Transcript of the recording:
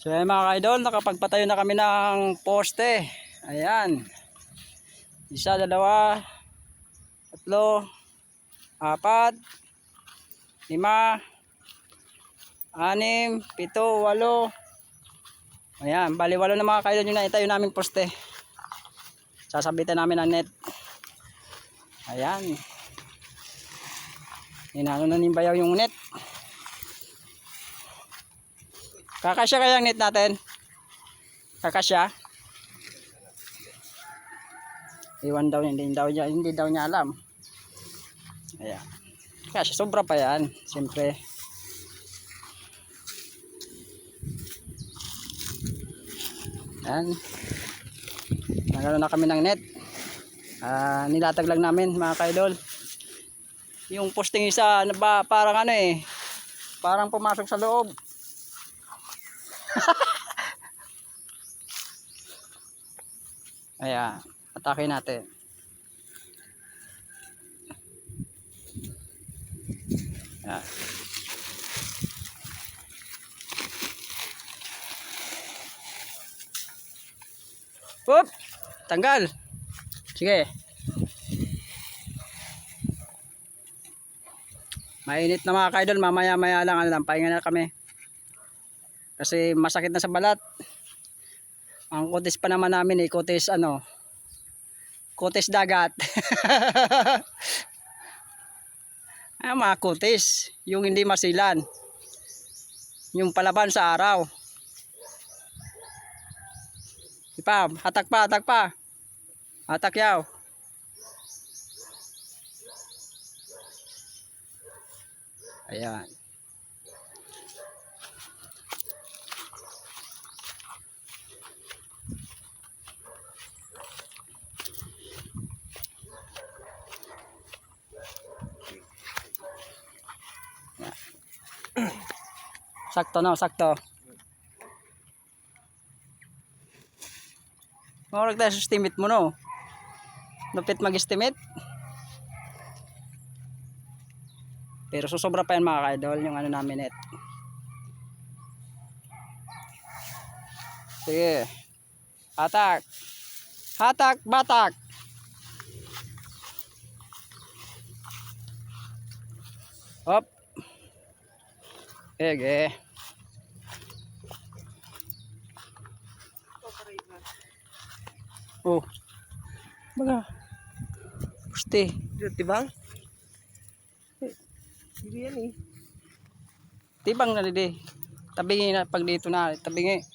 So ayan mga ka-idol, nakapagpatayo na kami ng poste. Ayan. Isa, dalawa, tatlo, apat, lima, anim, pito, walo. Ayan, bali walo na mga ka-idol yung naitayo naming poste. Sasabitan namin ang net. Ayan. Inano na nimbayaw yung net. Kakasya kaya ang net natin? Kakasya? Iwan daw, hindi daw niya alam. Ayan. Kasi sobra pa yan, siyempre. Ayan. Nagano na kami ng net. Nilatag lang namin mga ka-idol. Yung posting isa parang ano eh, parang pumasok sa loob. Ayan, atake natin. Ayan. Oop! Tanggal. Sige. Mainit na mga ka-idol, mamaya-maya lang, pahinga na kami. Kasi masakit na sa balat. Ang kutis pa naman namin eh, kutis dagat. Mga kutis, yung hindi masilan. Yung palaban sa araw. Ipa, hatak pa. Hatak yaw. Ayan. Sakto no, sakto. Marag tayo sa estimate mo no. Lupit mag-estimate. Pero susobra pa yan mga ka-idol, yung ano namin net. Sige. Hatak. Hatak, batak. Hop. Sige. Oh. Baga. Pusti. Tibang? Hindi yan eh. Tibang na didi. Tabingi na pag dito na, tabingi.